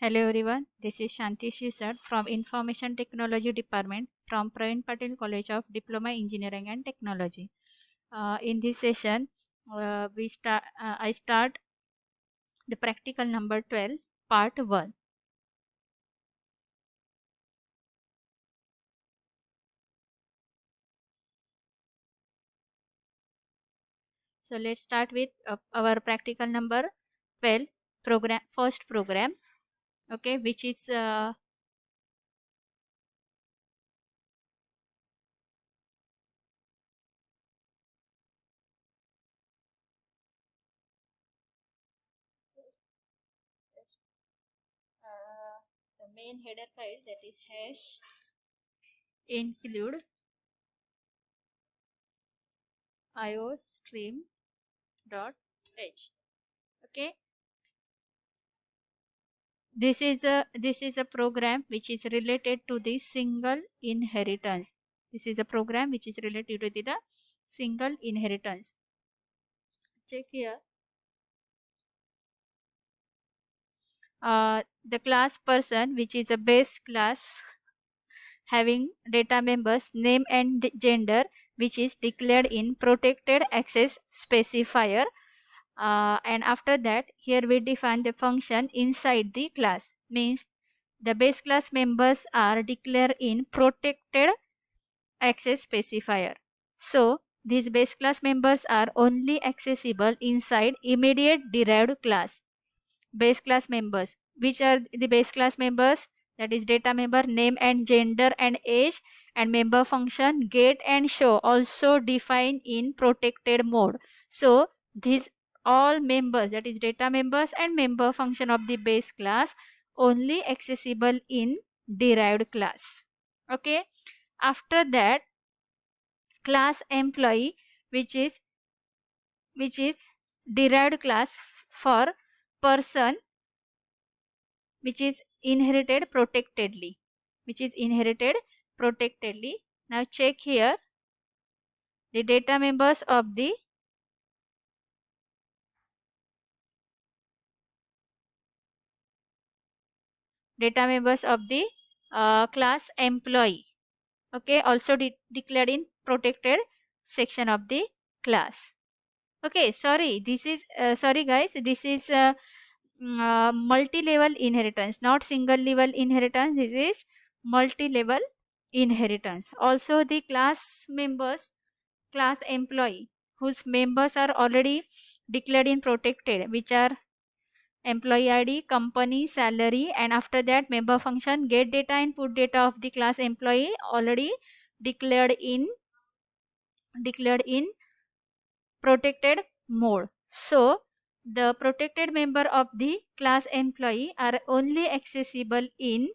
Hello everyone, this is Shanti Shisar from Information Technology Department from Praveen Patel College of Diploma Engineering and Technology. In this session, I start the practical number 12, part 1. So let's start with our practical number 12 program, first program, okay, which is the main header file, that is hash include iostream.h. Okay, this is a program which is related to the single inheritance. This is a program which is related to the single inheritance. Check here. The class person, which is a base class having data members name and gender, which is declared in protected access specifier. And after that, here we define the function inside the class. Means the base class members are declared in protected access specifier. So these base class members are only accessible inside immediate derived class. Base class members. Which are the base class members? That is data member name and gender and age, and member function get and show also defined in protected mode. So these all members, that is data members and member function of the base class, only accessible in derived class. Okay. After that, class employee, which is derived class for person which is inherited protectedly, Now check here the data members of the class employee. Okay, also declared in protected section of the class. Okay, sorry guys, this is multi-level inheritance, not single level inheritance. This is multi-level inheritance. Also the class members, class employee whose members are already declared in protected, which are employee id, company, salary, and after that member function get data and put data of the class employee already declared in protected mode. So the protected member of the class employee are only accessible in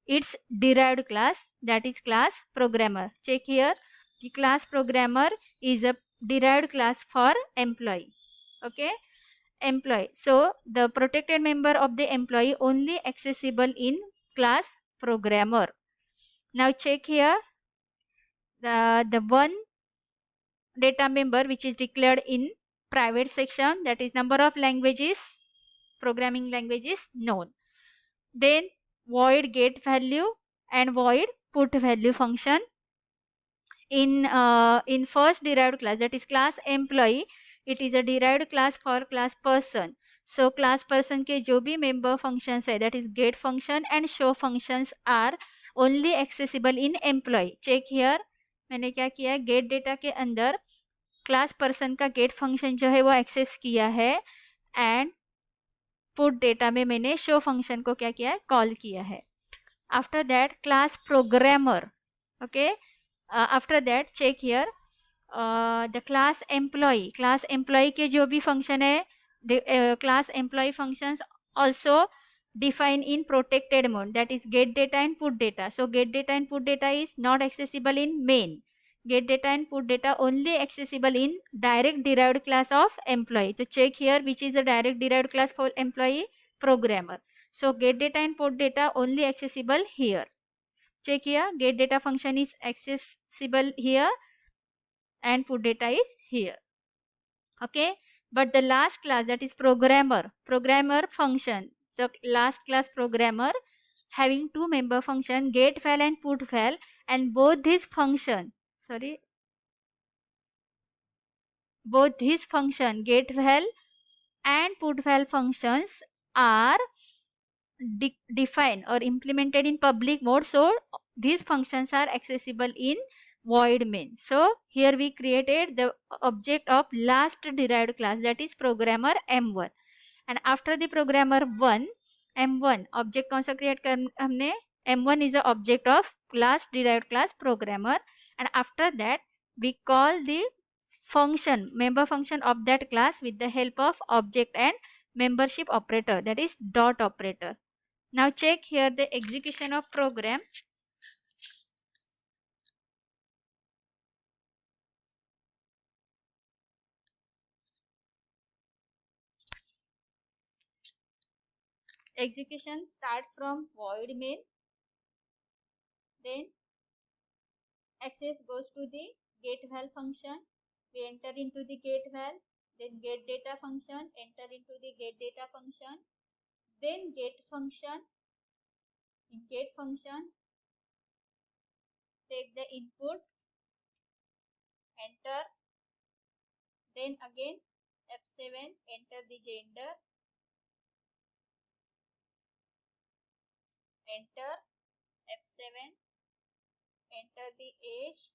its derived class, that is class programmer. Check here, the class programmer is a derived class for employee. Okay, employee. So the protected member of the employee only accessible in class programmer. Now check here, the one data member which is declared in private section, that is number of languages, programming languages known. Then void get value and void put value function in first derived class, that is class employee. It is a derived class for class person. So class person के जो भी member functions है, that is get function and show functions are only accessible in employee. Check here, मैंने क्या किया है, get data के अंदर क्लास पर्सन का गेट फंक्शन जो है वो एक्सेस किया है, एंड पुट डेटा में मैंने शो फंक्शन को क्या किया है, कॉल किया है. After that class programmer. Okay, after that check here the class employee के जो भी फंक्शन है, class employee functions also define in protected mode, that is get data and put data. So get data and put data is not accessible in main. Get data and put data only accessible in direct derived class of employee. So check here which is the direct derived class for employee, programmer. So get data and put data only accessible here. Check here, get data function is accessible here and put data is here. Okay, but the last class, that is programmer function, the last class programmer having two member function getFile and putFile, and both these function getFile and putFile functions are defined or implemented in public mode, so these functions are accessible in void main. So here we created the object of last derived class, that is programmer m1, and after the programmer 1 m1 object कौन सा create कर हमने m1 is a object of class derived class programmer, and after that we call the function member function of that class with the help of object and membership operator, that is dot operator. Now check here the execution of program. Execution start from void main, then access goes to the getVal function. We enter into the getVal, then getData function, enter into the getData function, then get function. In get function, take the input, enter, then again F7, enter the gender, enter F7, enter the age,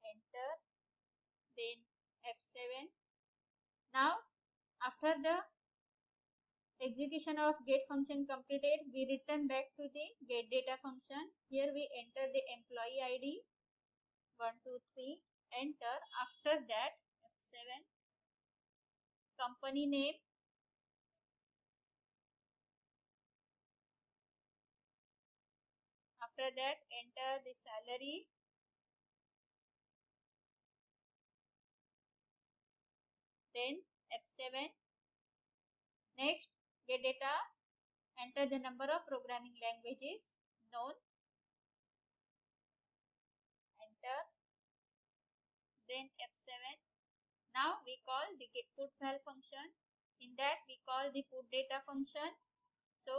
enter, then F7. Now after the execution of get function completed, we return back to the getData function. Here we enter the employee ID 123, enter. After that F7, company name, after that enter the salary, then F7. Next getData, enter the number of programming languages known, enter, then F7. Now we call the get putVal function. In that we call the putData function. So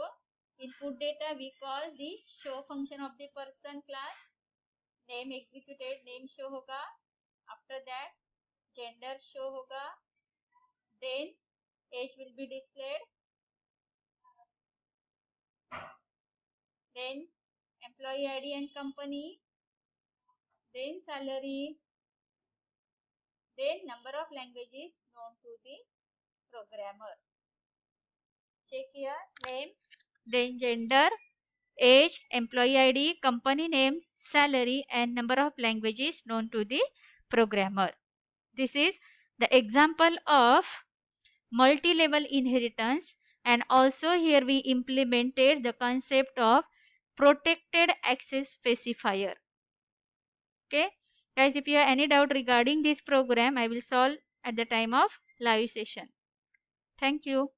in putData we call the show function of the person class. Name executed, name show होगा. After that gender show होगा. Then age will be displayed. Then employee ID and company. Then salary. Then number of languages known to the programmer. Check here, name, then gender, age, employee ID, company name, salary, and number of languages known to the programmer. This is the example of multi-level inheritance, and also here we implemented the concept of protected access specifier. Okay guys, if you have any doubt regarding this program, I will solve at the time of live session. Thank you.